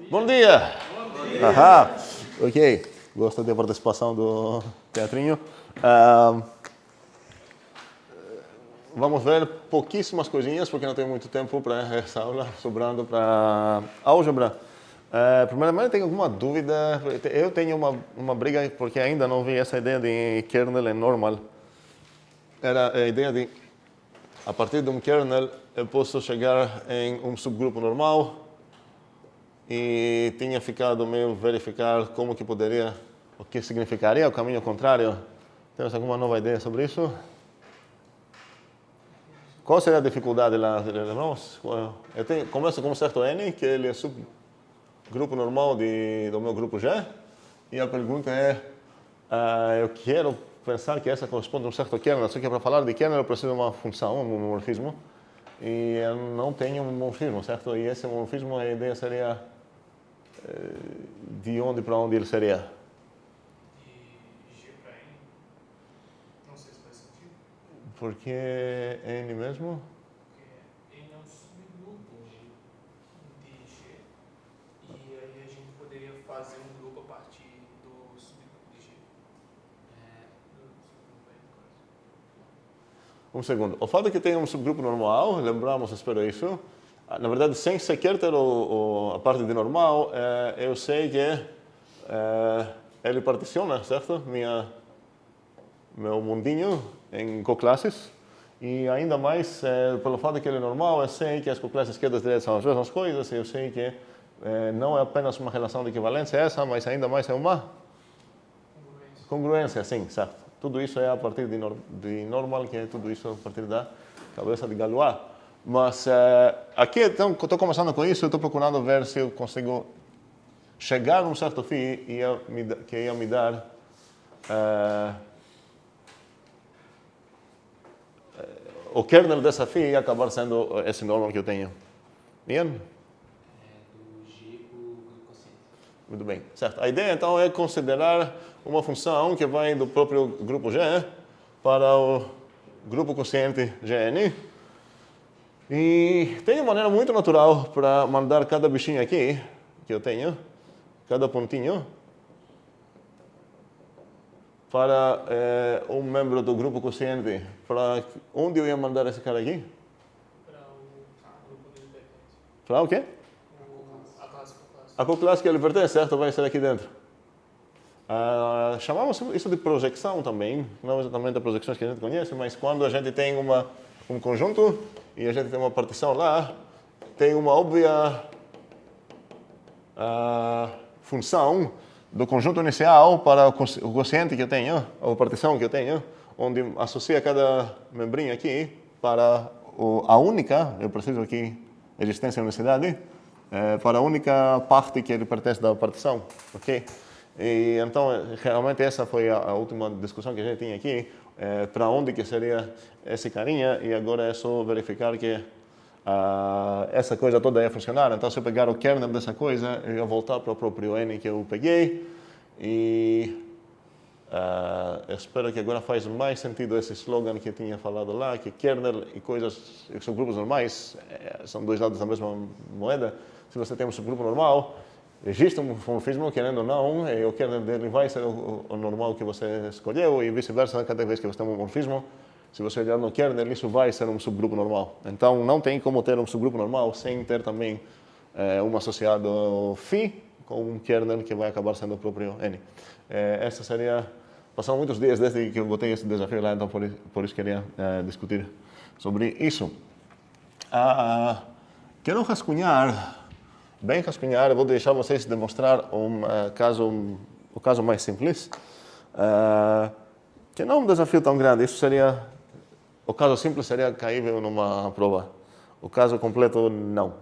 Bom dia! Aham, ok. Gosto da participação do teatrinho. Vamos ver pouquíssimas coisinhas, porque não tenho muito tempo para essa aula, sobrando para álgebra. Primeiramente, tenho alguma dúvida. Eu tenho uma briga, porque ainda não vi essa ideia de kernel em normal. Era a ideia de, a partir de um kernel, eu posso chegar em um subgrupo normal. E tinha ficado meio verificar como que poderia, o que significaria o caminho contrário. Temos alguma nova ideia sobre isso? Qual seria a dificuldade lá? Lembramos? Começa com um certo n, que ele é subgrupo normal do meu grupo G. E a pergunta é, eu quero pensar que essa corresponde a um certo kernel. Só que para falar de kernel eu preciso de uma função, um morfismo. E eu não tenho um morfismo, certo? E esse morfismo, a ideia seria de onde para onde ele seria? De G para N? Não sei se faz sentido. Por que N mesmo? Porque N é um subgrupo de G. E aí a gente poderia fazer um grupo a partir do subgrupo de G. Um segundo. O fato de que tem um subgrupo normal, lembramos, espero isso. Na verdade, sem sequer ter a parte de normal, eu sei que ele particiona, certo? Meu mundinho em coclasses. E ainda mais, pelo fato de que ele é normal, eu sei que as coclasses esquerdas e direitas são as mesmas coisas. Eu sei que não é apenas uma relação de equivalência essa, mas ainda mais é uma congruência, sim, certo. Tudo isso é a partir de normal, que é tudo isso a partir da cabeça de Galois. Mas aqui, então, estou começando com isso, estou procurando ver se eu consigo chegar a um certo fim que ia me dar o kernel dessa fim ia acabar sendo esse normal que eu tenho. Bien? Do G para o grupo quociente. Muito bem, certo. A ideia, então, é considerar uma função que vai do próprio grupo G para o grupo quociente Gn. E tem uma maneira muito natural para mandar cada bichinho aqui, que eu tenho, cada pontinho, para um membro do grupo quociente. Para onde eu ia mandar esse cara aqui? Para o grupo dele pertence. Para o quê? A classe. A coclasse que ele pertence, certo? Vai ser aqui dentro. Chamamos isso de projeção também, não exatamente as projeções que a gente conhece, mas quando a gente tem um conjunto e a gente tem uma partição lá, tem uma óbvia função do conjunto inicial para o quociente que eu tenho, ou partição que eu tenho, onde associa cada membrinho aqui para a única, eu preciso aqui existência e unicidade, para a única parte que ele pertence da partição, ok? E então, realmente essa foi a última discussão que a gente tinha aqui, para onde que seria esse carinha, e agora é só verificar que essa coisa toda ia funcionar. Então, se eu pegar o kernel dessa coisa, eu ia voltar para o próprio n que eu peguei, e espero que agora faz mais sentido esse slogan que eu tinha falado lá, que kernel e coisas, subgrupos normais, são dois lados da mesma moeda. Se você tem um subgrupo normal, existe um morfismo, querendo ou não, e o kernel dele vai ser o normal que você escolheu, e vice-versa, cada vez que você tem um morfismo, se você olhar no kernel, isso vai ser um subgrupo normal. Então, não tem como ter um subgrupo normal sem ter também um associado φ com um kernel que vai acabar sendo o próprio n. Essa seria... Passaram muitos dias desde que eu botei esse desafio lá, então por isso queria discutir sobre isso. Quero rascunhar, bem rascunhar, eu vou deixar vocês demonstrar o caso mais simples, que não é um desafio tão grande. Isso seria, o caso simples seria caível numa prova. O caso completo, não.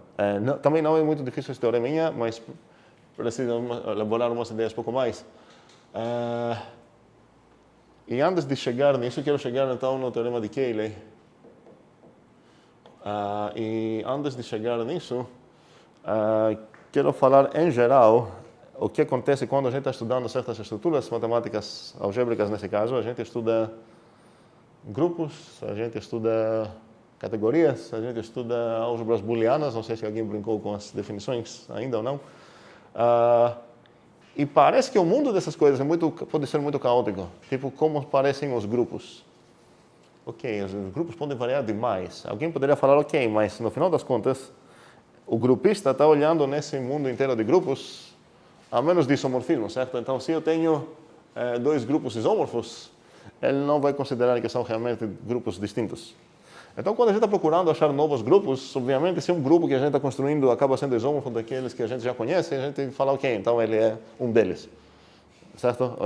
Também não é muito difícil esse teoreminha, mas preciso elaborar umas ideias um pouco mais. E antes de chegar nisso, quero chegar então no teorema de Cayley. E antes de chegar nisso, quero falar em geral o que acontece quando a gente está estudando certas estruturas matemáticas algébricas. Nesse caso, a gente estuda grupos, a gente estuda categorias, a gente estuda álgebras booleanas. Não sei se alguém brincou com as definições ainda ou não. E parece que o mundo dessas coisas pode ser muito caótico, tipo como parecem os grupos. Ok, os grupos podem variar demais. Alguém poderia falar, ok, mas no final das contas, o grupista está olhando nesse mundo inteiro de grupos a menos de isomorfismo, certo? Então, se eu tenho dois grupos isômorfos, ele não vai considerar que são realmente grupos distintos. Então, quando a gente está procurando achar novos grupos, obviamente, se um grupo que a gente está construindo acaba sendo isômorfo daqueles que a gente já conhece, a gente fala, ok, então ele é um deles, certo?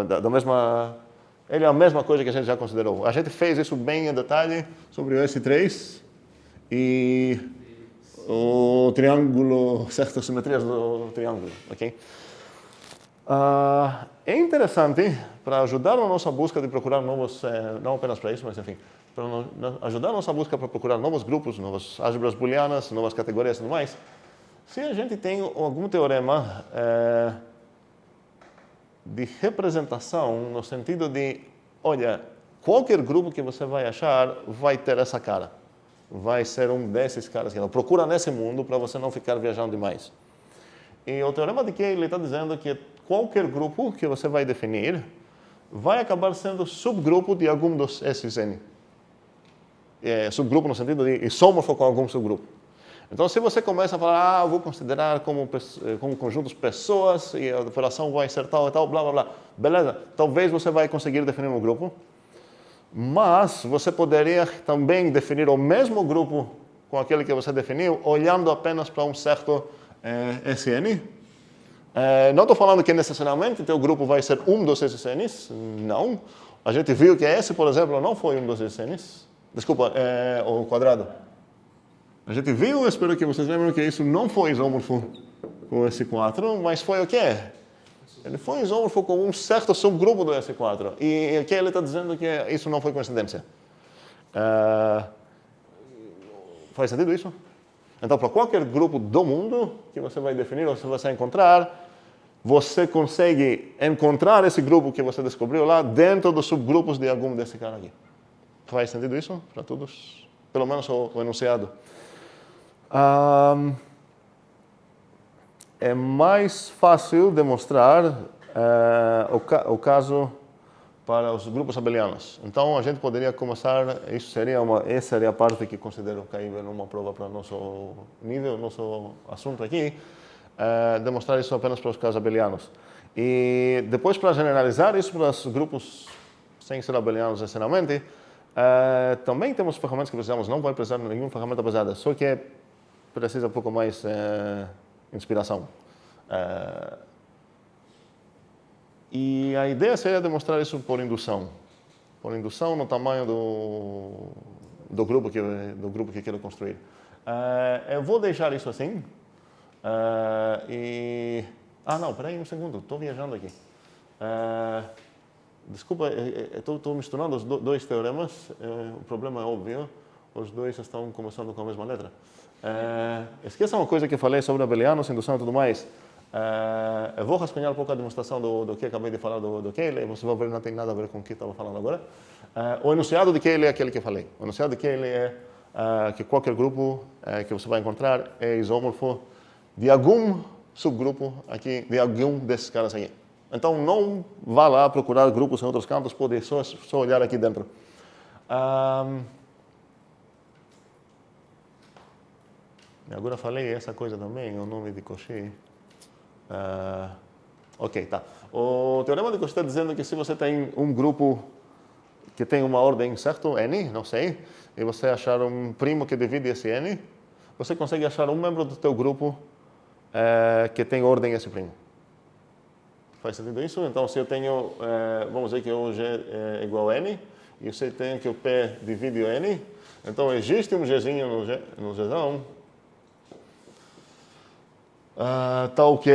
Ele é a mesma coisa que a gente já considerou. A gente fez isso bem em detalhe sobre o S3 e o triângulo, certo? Simetrias do triângulo, ok? É interessante, para ajudar na nossa busca de procurar novos, não apenas para isso, mas enfim, para ajudar a nossa busca para procurar novos grupos, novas álgebras booleanas, novas categorias e tudo mais, se a gente tem algum teorema de representação, no sentido de, olha, qualquer grupo que você vai achar vai ter essa cara. Vai ser um desses caras que procura nesse mundo para você não ficar viajando demais. E o teorema de Cayley está dizendo que qualquer grupo que você vai definir vai acabar sendo subgrupo de algum dos SN. Subgrupo no sentido de isômorfo com algum subgrupo. Então, se você começa a falar, eu vou considerar como conjuntos pessoas e a operação vai ser tal e tal, blá, blá, blá. Beleza, talvez você vai conseguir definir um grupo, mas você poderia também definir o mesmo grupo com aquele que você definiu, olhando apenas para um certo SN. Não estou falando que necessariamente teu grupo vai ser um dos SNs, não. A gente viu que esse, por exemplo, não foi um dos SNs. Desculpa, o quadrado. A gente viu, espero que vocês lembrem que isso não foi isômorfo com esse 4, mas foi o quê? Ele foi isômorfo com um certo subgrupo do S4. E aqui ele está dizendo que isso não foi coincidência. Faz sentido isso? Então, para qualquer grupo do mundo que você vai definir, ou se você encontrar, você consegue encontrar esse grupo que você descobriu lá dentro dos subgrupos de algum desse cara aqui. Faz sentido isso para todos? Pelo menos o enunciado. É mais fácil demonstrar o caso para os grupos abelianos. Então, a gente poderia começar, essa seria a parte que considero caível numa prova para o nosso nível, nosso assunto aqui, demonstrar isso apenas para os casos abelianos. E depois, para generalizar isso para os grupos sem ser abelianos necessariamente, também temos ferramentas que precisamos, não vai precisar de nenhuma ferramenta pesada, só que precisa um pouco mais inspiração. E a ideia seria demonstrar isso por indução. Por indução no tamanho do grupo que quero construir. Eu vou deixar isso assim. Não, peraí um segundo, estou viajando aqui. Desculpa, estou misturando os dois teoremas. O problema é óbvio, os dois estão começando com a mesma letra. Esqueça uma coisa que eu falei sobre abelianos, indução e tudo mais. Eu vou rascunhar um pouco a demonstração do que acabei de falar do Cayley. Você vai ver que não tem nada a ver com o que estava falando agora. O enunciado de Cayley é aquele que eu falei. O enunciado de Cayley é que qualquer grupo que você vai encontrar é isômorfo de algum subgrupo aqui, de algum desses caras aqui. Então, não vá lá procurar grupos em outros campos, pode só olhar aqui dentro. Agora falei essa coisa também, o nome de Cauchy. Ok, tá. O teorema de Cauchy está dizendo que se você tem um grupo que tem uma ordem, certo? N, não sei, e você achar um primo que divide esse N, você consegue achar um membro do teu grupo que tem ordem S'. Faz sentido isso? Então, se eu tenho, vamos dizer que o G é igual a N, e você tem que o P divide o N, então existe um Gzinho no Gzão, tal que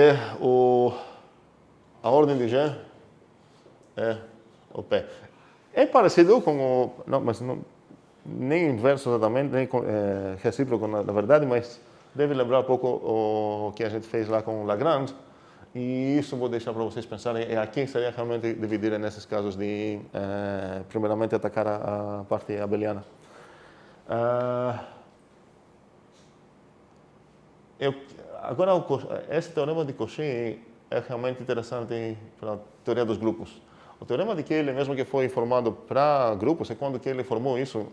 a ordem de G é o P. É parecido com o... Não, mas não, nem inverso exatamente, nem recíproco na verdade, mas deve lembrar um pouco o que a gente fez lá com Lagrange. E isso vou deixar para vocês pensarem. Aqui seria realmente dividir nesses casos de, primeiramente, atacar a parte abeliana. Agora, esse teorema de Cauchy é realmente interessante para a teoria dos grupos. O teorema de Cayley, mesmo que foi formado para grupos, e quando Cayley formou isso,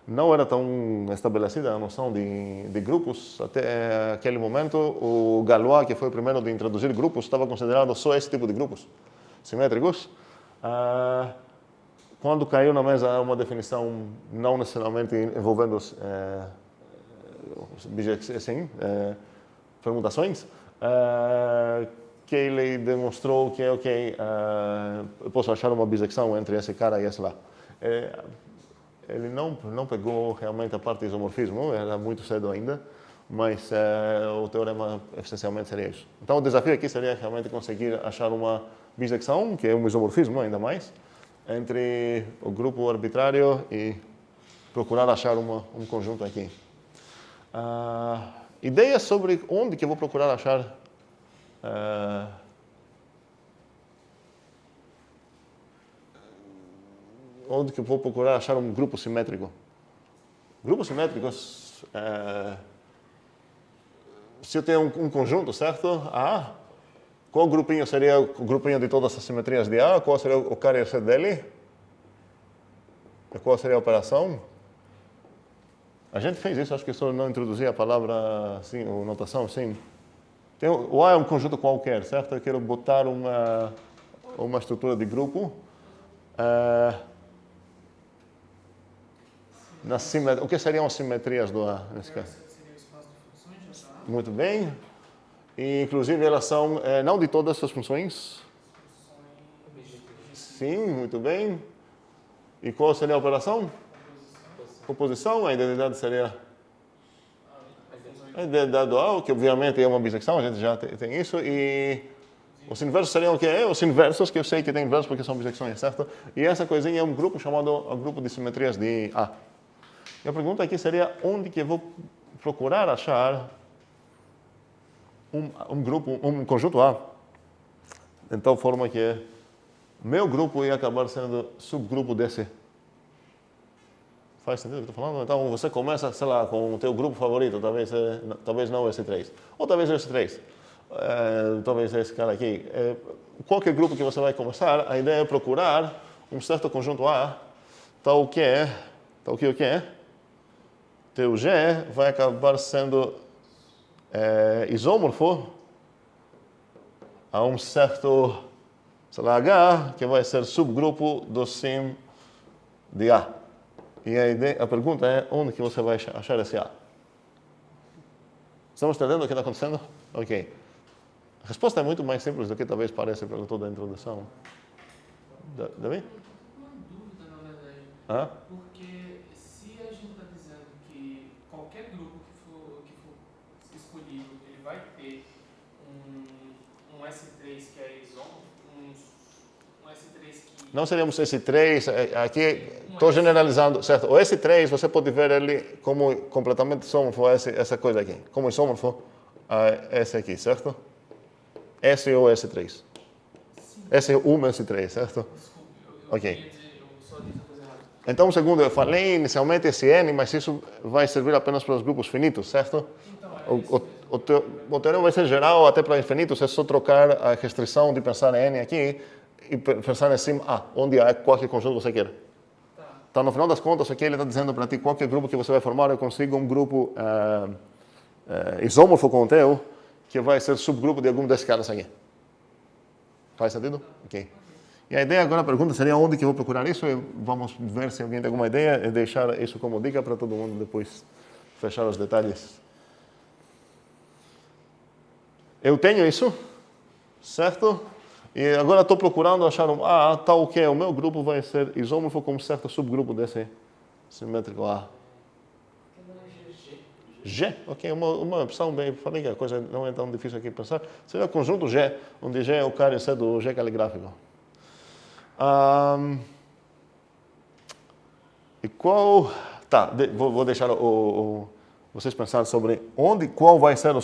não era tão estabelecida a noção de grupos. Até aquele momento, o Galois, que foi o primeiro de introduzir grupos, estava considerado só esse tipo de grupos, simétricos. Quando caiu na mesa uma definição não necessariamente envolvendo assim, permutações, Cayley demonstrou que, ok, eu posso achar uma bissecção entre esse cara e esse lá. Ele não pegou realmente a parte de isomorfismo, era muito cedo ainda, mas o teorema essencialmente seria isso. Então o desafio aqui seria realmente conseguir achar uma bissecção, que é um isomorfismo ainda mais, entre o grupo arbitrário e procurar achar um conjunto aqui. Ideias sobre onde que eu vou procurar achar onde que eu vou procurar achar um grupo simétrico. Grupos simétricos, se eu tenho um conjunto, certo? Qual grupinho seria o grupinho de todas as simetrias de A? Qual seria o carrier set dele? E qual seria a operação? A gente fez isso, acho que só não introduzi a palavra assim, ou notação assim. O A é um conjunto qualquer, certo? Eu quero botar uma estrutura de grupo. O que seriam as simetrias do A, nesse caso? Seria o espaço de funções, já tá? Muito bem. E, inclusive, elas são, não de todas as funções. Sim, muito bem. E qual seria a operação? Composição. A identidade seria a identidade do A, que obviamente é uma bissecção, a gente já tem isso. E os inversos seriam o quê? Os inversos, que eu sei que tem inversos porque são bissecções, certo? E essa coisinha é um grupo chamado grupo de simetrias de A. E a pergunta aqui seria onde que eu vou procurar achar um conjunto A, de tal forma que meu grupo ia acabar sendo subgrupo desse. Faz sentido o que eu estou falando? Então você começa, sei lá, com o teu grupo favorito, talvez não esse 3, ou talvez esse 3, talvez esse cara aqui. Qualquer grupo que você vai começar, a ideia é procurar um certo conjunto A, tal que o que é, teu G vai acabar sendo isômorfo a um certo, sei lá, H, que vai ser subgrupo do sim de A. E a pergunta é, onde que você vai achar esse A? Estamos entendendo o que está acontecendo? Ok. A resposta é muito mais simples do que talvez pareça pela toda a introdução. Davi? Uma dúvida, na verdade. Porque se a gente está dizendo que qualquer grupo que for escolhido, ele vai ter um S3 que é isômorfo, um S3 que... Não seríamos S3, aqui estou generalizando, certo? O S3 você pode ver ele como completamente isômorfo a essa coisa aqui, como isômorfo a esse aqui, certo? S ou S3. Sim. S1, S3, certo? Desculpe, Ok. queria dizer, eu só disse a coisa errada. Então, segundo, eu falei inicialmente esse N, mas isso vai servir apenas para os grupos finitos, certo? Então, O teorema vai ser geral até para infinitos, é só trocar a restrição de pensar em N aqui e pensar em cima A, onde A é qualquer conjunto você quer. Então, no final das contas, aqui ele está dizendo para ti qualquer grupo que você vai formar, eu consigo um grupo isômorfo com o teu, que vai ser subgrupo de algum desses caras aqui. Faz sentido? Ok. E a ideia agora, a pergunta seria onde que eu vou procurar isso, e vamos ver se alguém tem alguma ideia e deixar isso como dica para todo mundo depois fechar os detalhes. Eu tenho isso, certo? E agora estou procurando achar tal que o meu grupo vai ser isômorfo como certo subgrupo desse simétrico A. G, ok, uma opção bem, falei que a coisa não é tão difícil aqui de pensar, seria o conjunto G, onde G é o carrier set do G caligráfico. E qual... Tá, vou deixar vocês pensarem sobre qual vai ser o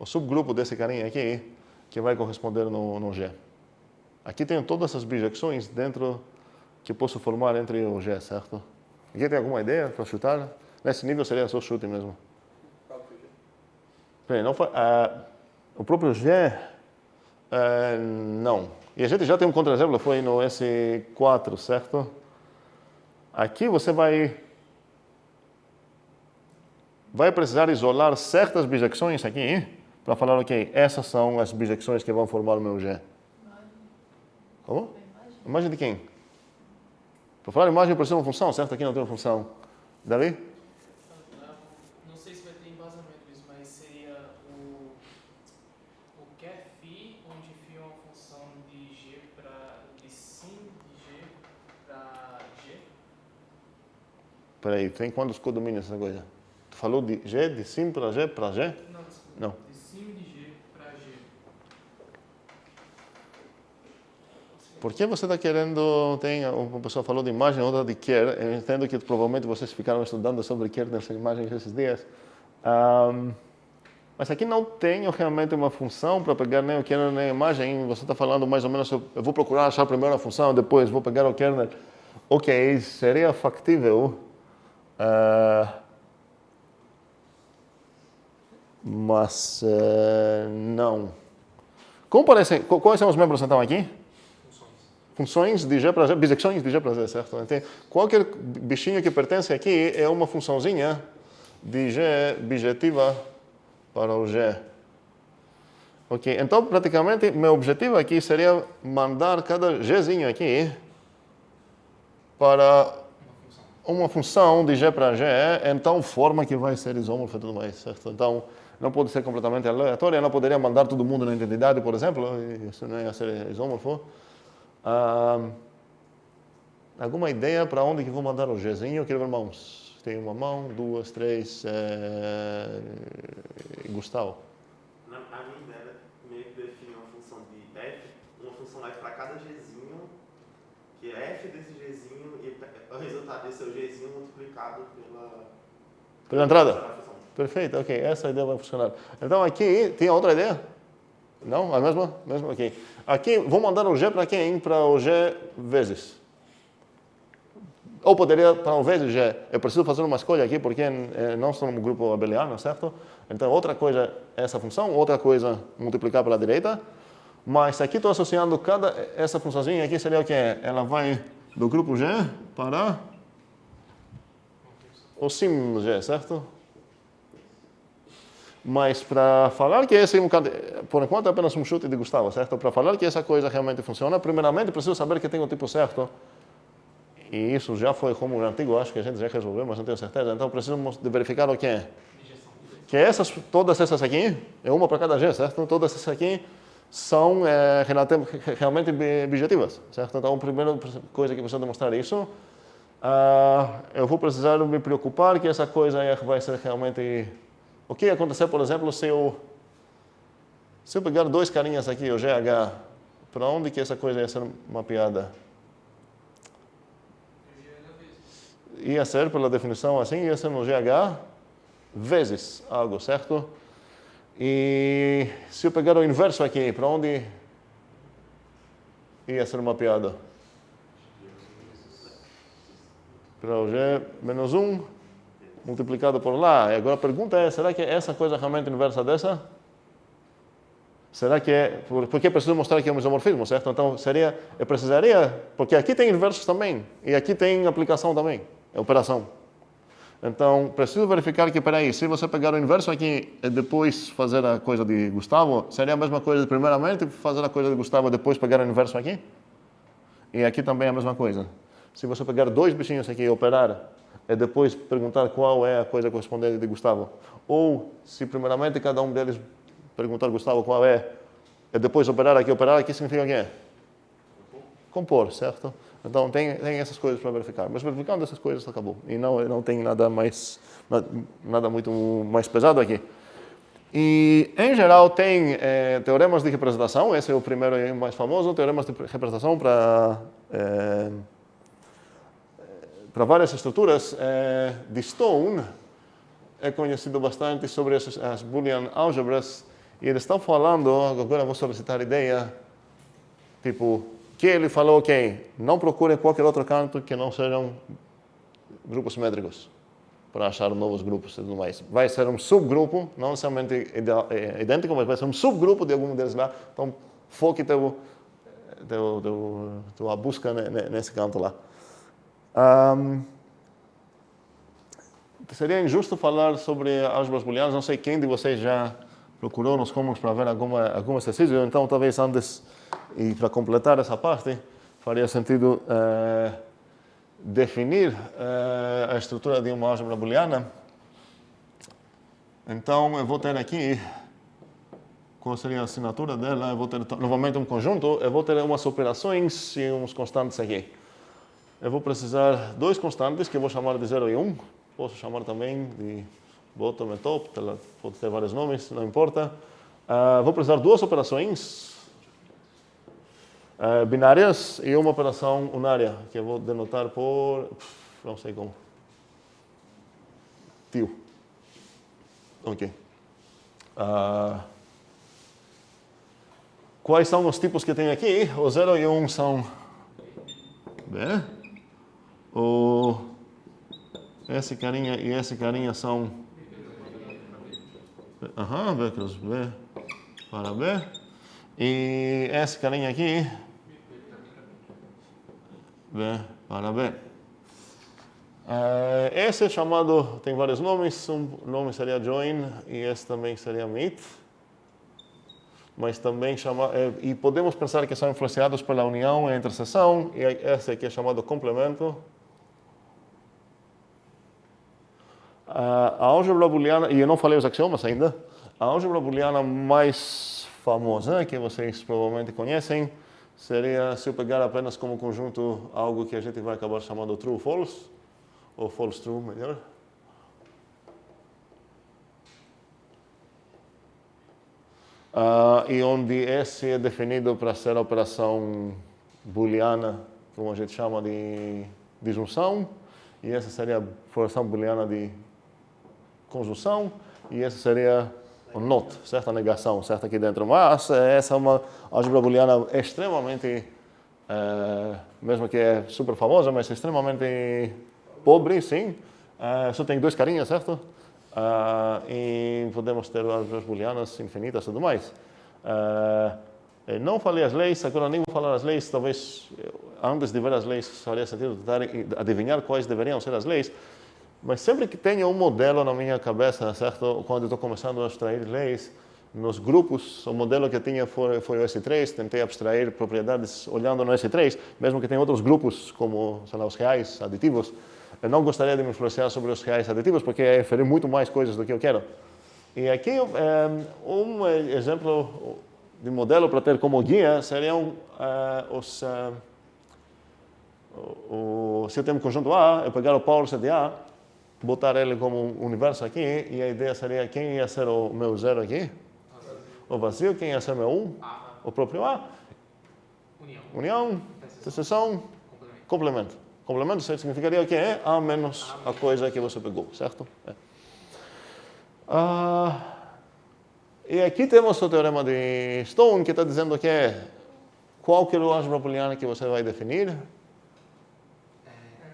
subgrupo desse carinha aqui, que vai corresponder no G. Aqui tem todas as bijecções dentro que posso formar entre o G, certo? Aqui tem alguma ideia para chutar? Nesse nível seria só chute mesmo. Não foi, o próprio G, não. E a gente já tem um contra-exemplo, foi no S4, certo? Aqui você vai precisar isolar certas bijecções aqui para falar, ok, essas são as bijecções que vão formar o meu G. Como? Imagem de quem? Para falar imagem, precisa uma função, certo? Aqui não tem uma função. Davi? Não sei se vai ter embasamento isso, mas seria o que é phi, onde phi é uma função de sim de G para G. Peraí, tem quantos codomínios essa coisa? Tu falou de G, de sim para G, para G? Não, desculpa. Não. De sim de G para G. Por que você está querendo, uma pessoa falou de imagem, outra de Kerr, eu entendo que provavelmente vocês ficaram estudando sobre Kerr nessas imagens esses dias, mas aqui não tenho realmente uma função para pegar nem o kernel nem a imagem, você está falando mais ou menos, eu vou procurar achar primeiro a função, depois vou pegar o kernel. Ok, seria factível, mas não. Como parece, quais são os membros então aqui? Funções de G para G, bisecções de G para G, certo? Então, qualquer bichinho que pertence aqui é uma funçãozinha de G bijetiva para o G. Ok, então praticamente meu objetivo aqui seria mandar cada Gzinho aqui para uma função de G para G em tal forma que vai ser isômorfo e tudo mais, certo? Então, não pode ser completamente aleatório, eu não poderia mandar todo mundo na identidade, por exemplo, isso não ia ser isômorfo. Alguma ideia para onde que vou mandar o Gzinho? Eu quero ver mãos. Tem uma mão, duas, três. Gustavo. A minha ideia era meio que definir uma função de f, uma função f para cada Gzinho, que é f desse Gzinho e o resultado desse é o Gzinho multiplicado pela entrada? Perfeito, ok. Essa ideia vai funcionar. Então aqui, tem outra ideia? Não? A mesma? Ok. Aqui, vou mandar o G para quem? Para o G vezes. Ou poderia para o vezes G. Eu preciso fazer uma escolha aqui, porque não estou no grupo abeliano, certo? Então, outra coisa é essa função, outra coisa multiplicar pela direita. Mas aqui estou associando essa funçãozinha aqui seria o quê? Ela vai do grupo G para o sim G, certo? Mas para falar que esse, por enquanto, é apenas um chute de Gustavo, certo? Para falar que essa coisa realmente funciona, primeiramente preciso saber que tem o tipo certo. E isso já foi como antigo, acho que a gente já resolveu, mas não tenho certeza. Então precisamos de verificar o quê? Que todas essas aqui, é uma para cada G, certo? Todas essas aqui são realmente bijetivas, certo? Então a primeira coisa que precisa demonstrar isso, eu vou precisar me preocupar que essa coisa vai ser realmente... O que ia acontecer, por exemplo, se eu pegar dois carinhas aqui, o GH, para onde que essa coisa ia ser mapeada? Ia ser, pela definição assim, ia ser no GH vezes algo, certo? E se eu pegar o inverso aqui, para onde ia ser mapeado? Para o G menos 1. Multiplicado por lá. E agora a pergunta é, será que essa coisa realmente inversa dessa? Será que é... Porque preciso mostrar que é um isomorfismo, certo? Então, eu precisaria... Porque aqui tem inversos também. E aqui tem aplicação também. É operação. Então, preciso verificar que, peraí, se você pegar o inverso aqui e depois fazer a coisa de Gustavo, seria a mesma coisa de primeiramente fazer a coisa de Gustavo e depois pegar o inverso aqui? E aqui também é a mesma coisa. Se você pegar dois bichinhos aqui e operar... e depois perguntar qual é a coisa correspondente de Gustavo. Ou, se primeiramente cada um deles perguntar Gustavo qual é, e depois operar aqui significa o quê? Compor, certo? Então tem essas coisas para verificar. Mas verificando essas coisas acabou. E não tem nada muito mais pesado aqui. E, em geral, tem teoremas de representação. Esse é o primeiro e mais famoso. Teoremas de representação para várias estruturas. De Stone é conhecido bastante sobre as Boolean álgebras, e eles estão falando, agora vou solicitar ideia, tipo, que ele falou, ok, não procure qualquer outro canto que não sejam grupos simétricos. para achar novos grupos e tudo mais. Vai ser um subgrupo, não necessariamente idêntico, mas vai ser um subgrupo de algum deles lá. Então, foque tua busca nesse canto lá. Seria injusto falar sobre álgebras booleanas. Não sei quem de vocês já procurou nos commons para ver algum exercício. Então, talvez antes, e para completar essa parte, faria sentido definir a estrutura de uma álgebra booleana. Então, eu vou ter aqui, qual seria a assinatura dela? Eu vou ter novamente um conjunto, eu vou ter umas operações e uns constantes aqui. Eu vou precisar dois constantes que eu vou chamar de 0 e 1. Posso chamar também de bottom e top, pode ter vários nomes, não importa. Vou precisar duas operações binárias e uma operação unária, que eu vou denotar por, não sei como, tio. Ok. Quais são os tipos que tem aqui? O 0 e 1 são B. Esse carinha e esse carinha são B cruz B para B. E esse carinha aqui, B para B. Esse é chamado, tem vários nomes, um nome seria join e esse também seria meet. Mas também e podemos pensar que são influenciados pela união e interseção, e esse aqui é chamado complemento. A álgebra booleana, e eu não falei os axiomas ainda, a álgebra booleana mais famosa, que vocês provavelmente conhecem, seria se eu pegar apenas como conjunto algo que a gente vai acabar chamando true-false, ou false-true, melhor. E onde esse é definido para ser a operação booleana, como a gente chama de disjunção, e essa seria a operação booleana de conjunção, e essa seria o not, certo? A negação, certo? Aqui dentro. Mas essa é uma álgebra booleana extremamente, mesmo que é super famosa, mas extremamente pobre, sim. Só tem dois carinhas, certo? E podemos ter álgebras booleanas infinitas e tudo mais. Não falei as leis, agora nem vou falar as leis, talvez antes de ver as leis faria sentido tentar adivinhar quais deveriam ser as leis. Mas sempre que tenho um modelo na minha cabeça, certo? Quando estou começando a abstrair leis, nos grupos, o modelo que eu tinha foi o S3, tentei abstrair propriedades olhando no S3, mesmo que tenha outros grupos, como, sei lá, os reais aditivos. Eu não gostaria de me influenciar sobre os reais aditivos, porque é inferir muito mais coisas do que eu quero. E aqui, um exemplo de modelo para ter como guia seriam se eu tenho um conjunto A, eu pegar o power set de A, botar ele como um universo aqui, e a ideia seria quem ia ser o meu zero aqui? O vazio. Quem ia ser o meu 1? O próprio A. União. Interseção. Complemento. Complemento significaria que é A menos a coisa que você pegou, certo? E aqui temos o teorema de Stone, que está dizendo que qualquer álgebra booleana que você vai definir.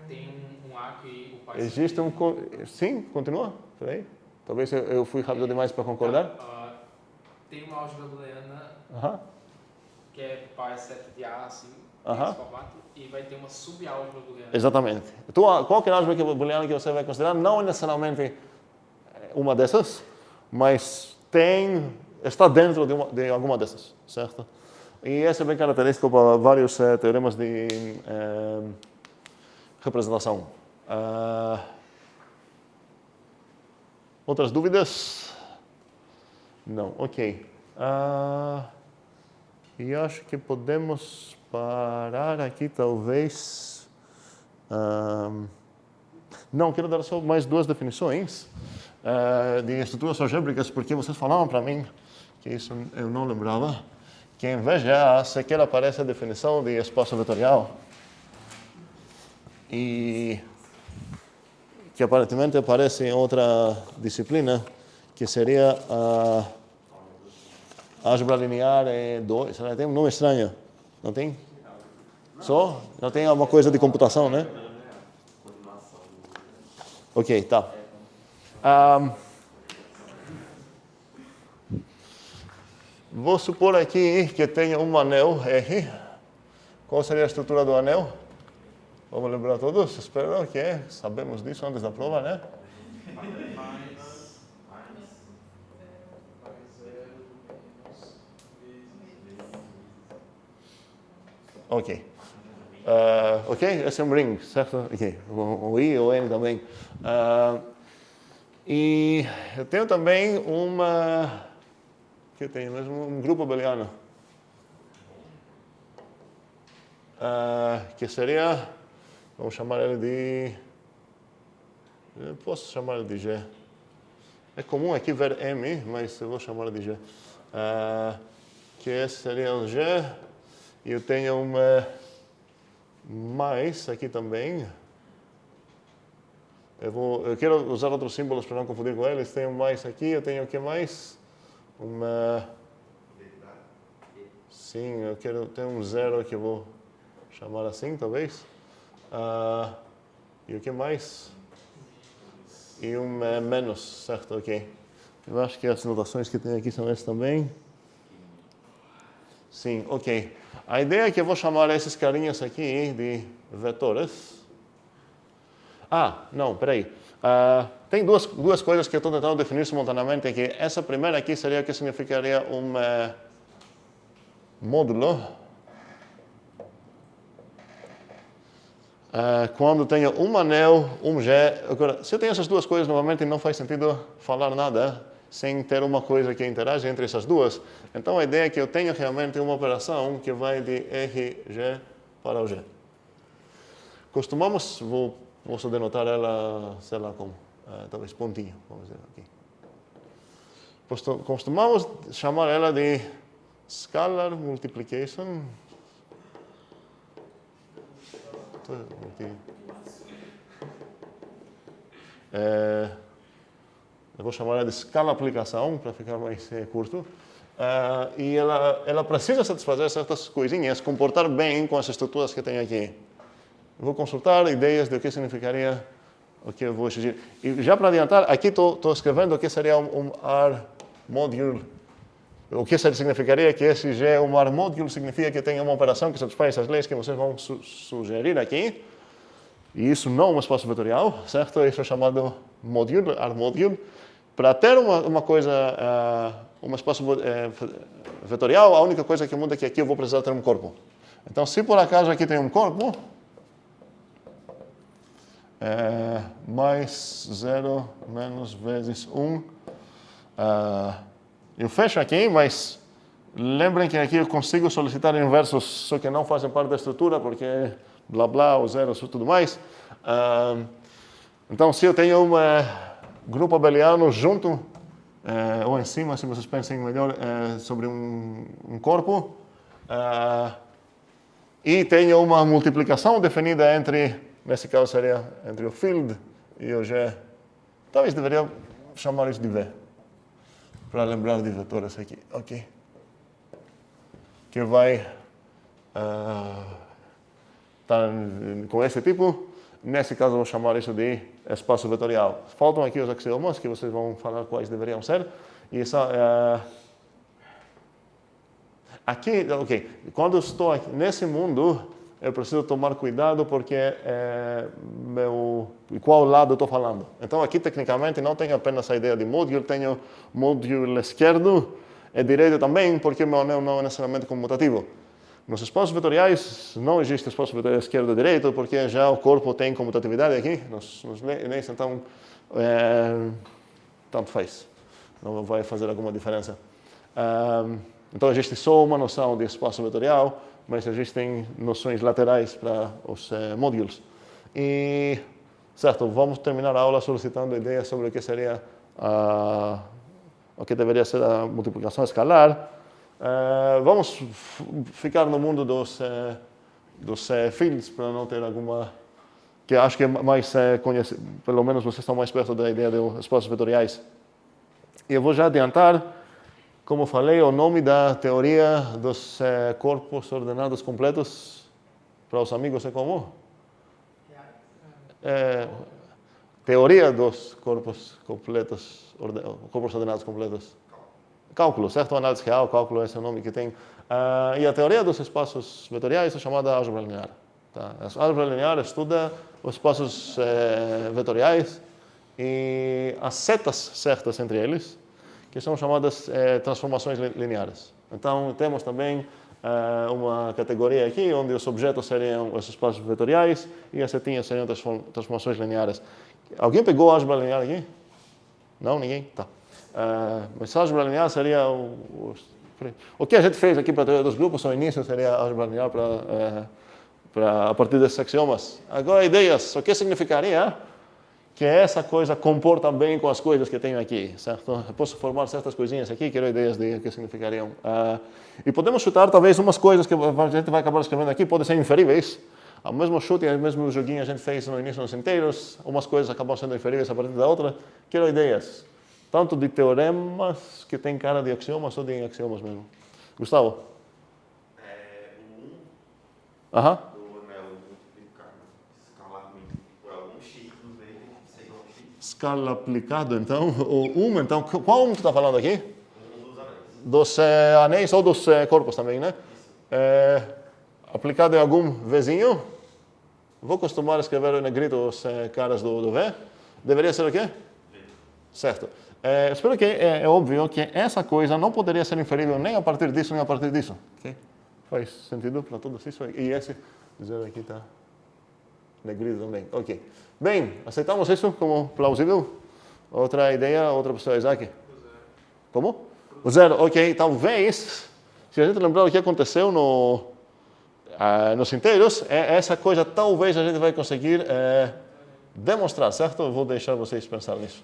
Tem um A que o pai... Existe um... Sim, continua. Peraí. Talvez eu fui rápido demais para concordar. Tem uma álgebra booleana que é pai set de A, assim, nesse formato, e vai ter uma sub-álgebra booleana. Exatamente. Então, qualquer álgebra booleana que você vai considerar não é necessariamente uma dessas, mas está dentro de alguma dessas, certo? E esse é bem característico para vários teoremas de representação. Outras dúvidas? Não, ok. E acho que podemos parar aqui, talvez. Não, quero dar só mais duas definições de estruturas algébricas, porque vocês falaram para mim, que isso eu não lembrava, que em vez de A sequer aparece a definição de espaço vetorial. E que aparentemente aparece em outra disciplina, que seria a álgebra linear 2. Tem um nome estranho, não tem? Só? Não tem alguma coisa de computação, né? Ok, tá. Vou supor aqui que tenho um anel R. Qual seria a estrutura do anel? Vamos lembrar todos? Espero que sabemos disso antes da prova, né? Ok. Ok, esse é um ring, certo? Ok. O I ou N também. E eu tenho também que eu tenho mesmo um grupo abeliano. Que seria, vamos chamar ele de, eu posso chamar ele de G. É comum aqui ver M, mas eu vou chamar ele de G. Que esse seria um G. E eu tenho mais aqui também. Eu quero usar outros símbolos para não confundir com eles. Tenho mais aqui, eu tenho o que mais? Sim, eu quero ter um 0 que eu vou chamar assim, talvez. E o que mais? E um menos, certo? Ok. Eu acho que as notações que tem aqui são essas também. Sim, ok. A ideia é que eu vou chamar esses carinhas aqui de vetores. Não, peraí. Tem duas coisas que eu estou tentando definir simultaneamente. Que essa primeira aqui seria o que significaria um módulo. Quando tenho um anel, um G. Agora, se eu tenho essas duas coisas, novamente não faz sentido falar nada sem ter uma coisa que interage entre essas duas. Então a ideia é que eu tenho realmente uma operação que vai de RG para o G. Costumamos, posso denotar ela, sei lá como, talvez pontinho, vamos dizer aqui. Costumamos chamar ela de scalar multiplication. Eu vou chamar ela de escala aplicação, para ficar mais curto. E ela precisa satisfazer certas coisinhas, comportar bem com as estruturas que tem aqui. Eu vou consultar ideias do que significaria o que eu vou exigir. E já para adiantar, aqui estou escrevendo o que seria um R module. O que significaria que esse G, um R module, significa que tem uma operação que satisfaz as leis que vocês vão sugerir aqui. E isso não é um espaço vetorial, certo? Isso é chamado module, R module. Para ter uma coisa, um espaço vetorial, a única coisa que muda é que aqui eu vou precisar ter um corpo. Então, se por acaso aqui tem um corpo, mais 0 menos vezes 1, eu fecho aqui, mas lembrem que aqui eu consigo solicitar inversos, só que não fazem parte da estrutura, porque blá blá, os zeros e tudo mais. Então, se eu tenho um grupo abeliano junto, ou em cima, se vocês pensem melhor, sobre um corpo, e tenho uma multiplicação definida entre, nesse caso seria entre o field e o G, talvez deveria chamar isso de V, para lembrar de vetores aqui, ok? Que vai estar com esse tipo. Nesse caso, eu vou chamar isso de espaço vetorial. Faltam aqui os axiomas, que vocês vão falar quais deveriam ser. E aqui, ok, quando eu estou aqui, nesse mundo, eu preciso tomar cuidado porque qual lado eu estou falando. Então, aqui, tecnicamente, não tenho apenas a ideia de module, tenho module esquerdo e direito também, porque meu anel não é necessariamente comutativo. Nos espaços vetoriais não existe espaço vetorial esquerdo e direito, porque já o corpo tem comutatividade aqui, nos leis, então tanto faz, não vai fazer alguma diferença. Então existe só uma noção de espaço vetorial, mas existem noções laterais para os modules. E, certo, vamos terminar a aula solicitando ideias sobre o que seria o que deveria ser a multiplicação escalar. Vamos ficar no mundo dos fields, para não ter alguma... que acho que é mais conhecido, pelo menos vocês estão mais perto da ideia dos espaços vetoriais. E eu vou já adiantar, como falei, o nome da teoria dos corpos ordenados completos para os amigos é como? teoria dos corpos completos, corpos ordenados completos. Cálculo, certo? Análise real, cálculo, esse é o nome que tem. E a teoria dos espaços vetoriais é chamada álgebra linear. Tá? A álgebra linear estuda os espaços vetoriais e as setas certas entre eles, que são chamadas transformações lineares. Então, temos também uma categoria aqui, onde os objetos seriam os espaços vetoriais e as setinhas seriam transformações lineares. Alguém pegou a álgebra linear aqui? Não? Ninguém? Tá. Mas a álgebra linear seria o que a gente fez aqui para a teoria dos grupos, no início seria a álgebra linear a partir desses axiomas. Agora, ideias. O que significaria que essa coisa comporta bem com as coisas que tenho aqui, certo? Eu posso formar certas coisinhas aqui, quero ideias de que significariam. E podemos chutar, talvez, umas coisas que a gente vai acabar escrevendo aqui, podem ser inferíveis. O mesmo chute, o mesmo joguinho a gente fez no início nos inteiros, umas coisas acabam sendo inferíveis a partir da outra. Quero ideias, tanto de teoremas que tem cara de axiomas ou de axiomas mesmo. Gustavo? O 1 Aham. do anel multiplicado escalarmente por algum x no meio, sei lá, x. Escala aplicado, então. O então, qual um tu está falando aqui? Um dos anéis. Dos anéis ou dos corpos também, né? Aplicado em algum vizinho. Vou costumar escrever em negrito os caras do V. Deveria ser o quê? V. Certo. Espero que é óbvio que essa coisa não poderia ser inferível nem a partir disso, nem a partir disso. Okay? Faz sentido para todos isso? E esse dizer aqui está negrito também. Ok. Bem, aceitamos isso como plausível? Outra ideia, outra pessoa, Isaac? Como? O zero, ok. Talvez, se a gente lembrar o que aconteceu nos inteiros, essa coisa talvez a gente vai conseguir demonstrar, certo? Eu vou deixar vocês pensar nisso.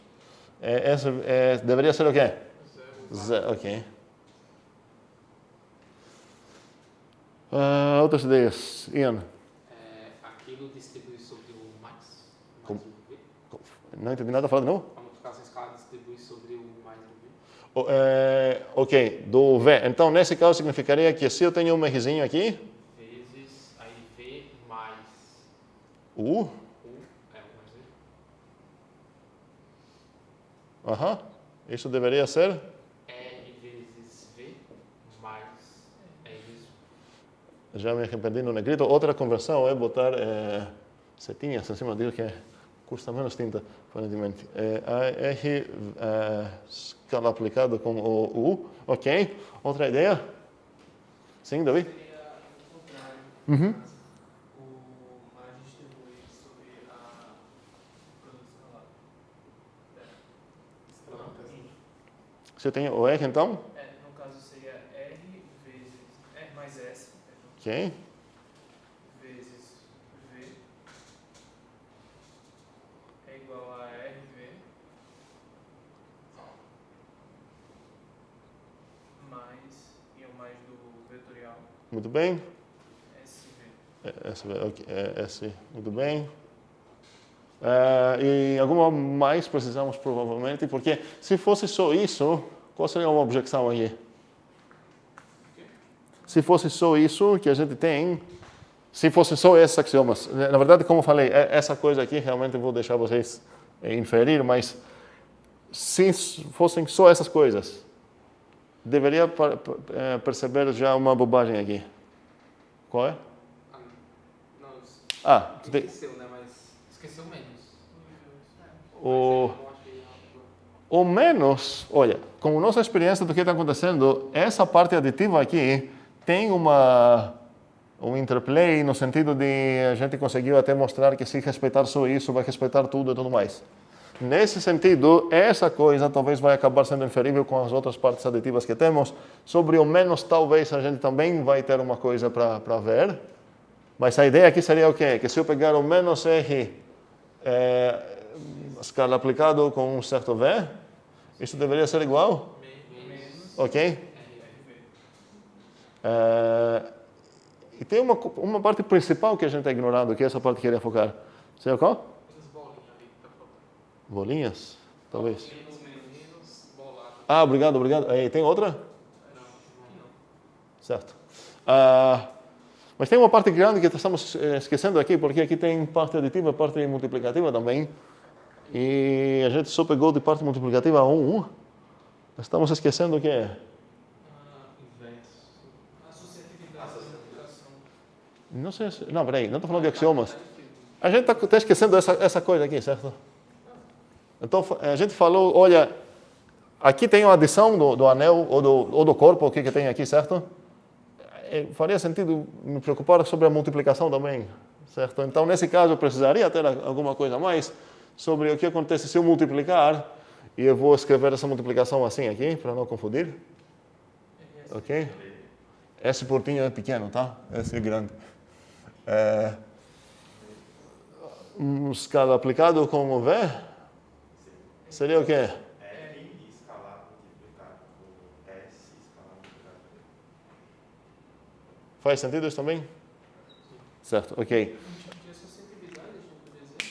Deveria ser o quê? Zero, ok. Outras ideias? Ian? Aquilo distribui sobre o mais Como? o V. Não entendi nada, fala de novo? A multiplicação escalar distribui sobre o mais o V. Ok, do V. Então, nesse caso, significaria que se eu tenho um Rzinho aqui, Vezes, aí V mais U, U, mais V. aham, isso deveria ser, R vezes V mais R vezes U. já me arrependi no negrito, outra conversão é botar setinhas em cima disso, que custa menos tinta, aparentemente. R escala aplicado com o U, ok. Outra ideia? Sim, Davi? Seria o contrário. Uhum. O mais distribui sobre a produto escalar. Se eu tenho o R, então? No caso seria R vezes R mais S, Ok. vezes V é igual a RV mais, e o mais do vetorial, Muito bem. SV. SV, ok. S, muito bem. E alguma mais precisamos provavelmente, porque se fosse só isso, qual seria uma objeção aqui? Se fosse só isso que a gente tem, se fosse só esses axiomas, na verdade, como eu falei, essa coisa aqui realmente eu vou deixar vocês inferir, mas se fossem só essas coisas, deveria perceber já uma bobagem aqui. Qual é? Não, tu tem... esqueceu, né? Mas esqueceu menos. O menos, olha, com nossa experiência do que está acontecendo, essa parte aditiva aqui tem um interplay no sentido de a gente conseguiu até mostrar que se respeitar só isso, vai respeitar tudo e tudo mais. Nesse sentido, essa coisa talvez vai acabar sendo inferível com as outras partes aditivas que temos. Sobre o menos, talvez a gente também vai ter uma coisa para ver. Mas a ideia aqui seria o quê? Que se eu pegar o menos R escala aplicado com um certo V, isso deveria ser igual? Menos Ok? E tem uma parte principal que a gente está ignorando, que é essa parte que eu queria focar. Sei qual? Bolinhas? Talvez. Menos bolado. Ah, obrigado. E tem outra? Não. Certo. Mas tem uma parte grande que estamos esquecendo aqui, porque aqui tem parte aditiva e parte multiplicativa também. E a gente só pegou de parte multiplicativa 1. Estamos esquecendo o que é? Associatividade da multiplicação. Não sei, não, peraí, não estou falando de axiomas. A gente está esquecendo essa coisa aqui, certo? Então, a gente falou, olha, aqui tem a adição do anel ou do corpo, o que tem aqui, certo? Faria sentido me preocupar sobre a multiplicação também, certo? Então, nesse caso, eu precisaria ter alguma coisa a mais sobre o que acontece se eu multiplicar, e eu vou escrever essa multiplicação assim aqui, para não confundir. Ok? Esse portinho é pequeno, tá? Esse é grande. Escala aplicado com V seria o quê? F escalar multiplicado com S escalar multiplicado com V. Faz sentido isso também? Certo, ok.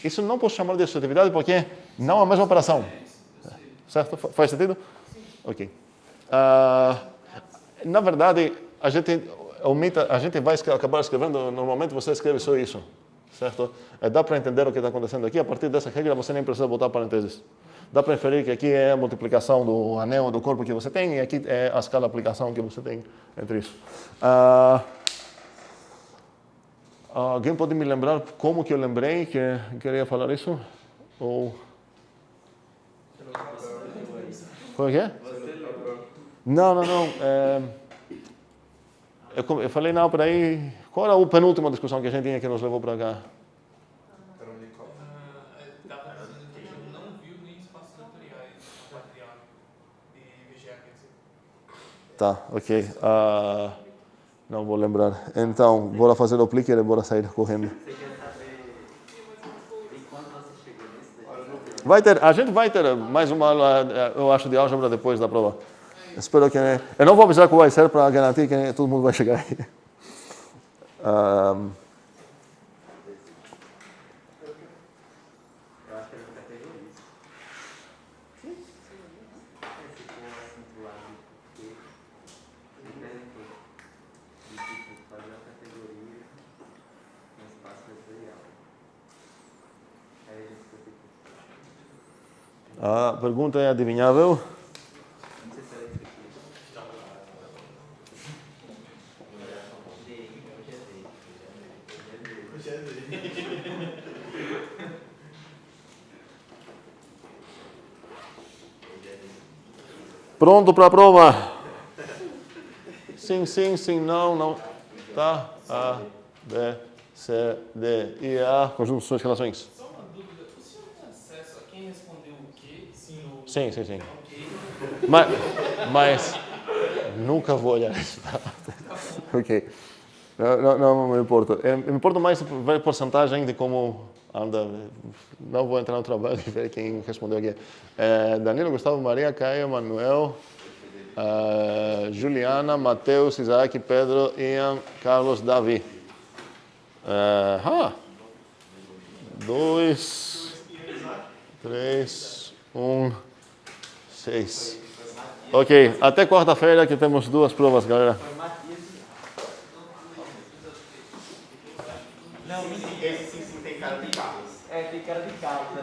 Isso não posso chamar de associatividade porque não é a mesma operação. Certo? Faz sentido? Ok. Na verdade, a gente vai acabar escrevendo, normalmente você escreve só isso. Certo? Dá para entender o que está acontecendo aqui. A partir dessa regra, você nem precisa botar parênteses. Dá para inferir que aqui é a multiplicação do anel do corpo que você tem e aqui é a escala de aplicação que você tem entre isso. Alguém pode me lembrar como que eu lembrei que queria falar isso? Ou... Foi o quê? Não. Eu falei, não, peraí. Qual era a penúltima discussão que a gente tinha que nos levou para cá? Estava dizendo que a gente não viu nem espaços vetoriais no material de VGA, quer dizer. Tá, ok. Não vou lembrar. Então, bora fazer o plique e bora sair correndo. Você quer saber enquanto você chegou nesse A gente vai ter mais uma aula, eu acho, de álgebra depois da prova. Espero que... Eu não vou avisar qual vai ser para garantir que todo mundo vai chegar aí. Eu acho que é uma categoria. Se for assim do lado Q, de tipo fazer uma categoria no espaço vetorial. Aí a gente vai ter que... A pergunta é adivinhável? Não sei se era isso aqui. Pronto para a prova? Sim, não. Tá? A, B, C, D, I, A. Conjunções, relações. Só uma dúvida. O senhor tem acesso a quem respondeu o quê? Sim ou Sim. ok? Mas nunca vou olhar isso. Ok. Não me importo. Me importo mais ver a porcentagem de como anda. Não vou entrar no trabalho e ver quem respondeu aqui. Danilo, Gustavo, Maria, Caio, Manuel, Juliana, Mateus, Isaac, Pedro, Ian, Carlos, Davi. 2, 3, 1, 6. Ok, até quarta-feira que temos 2 provas, galera. Esse sim tem cara de Carlos. Tem cara de Carlos.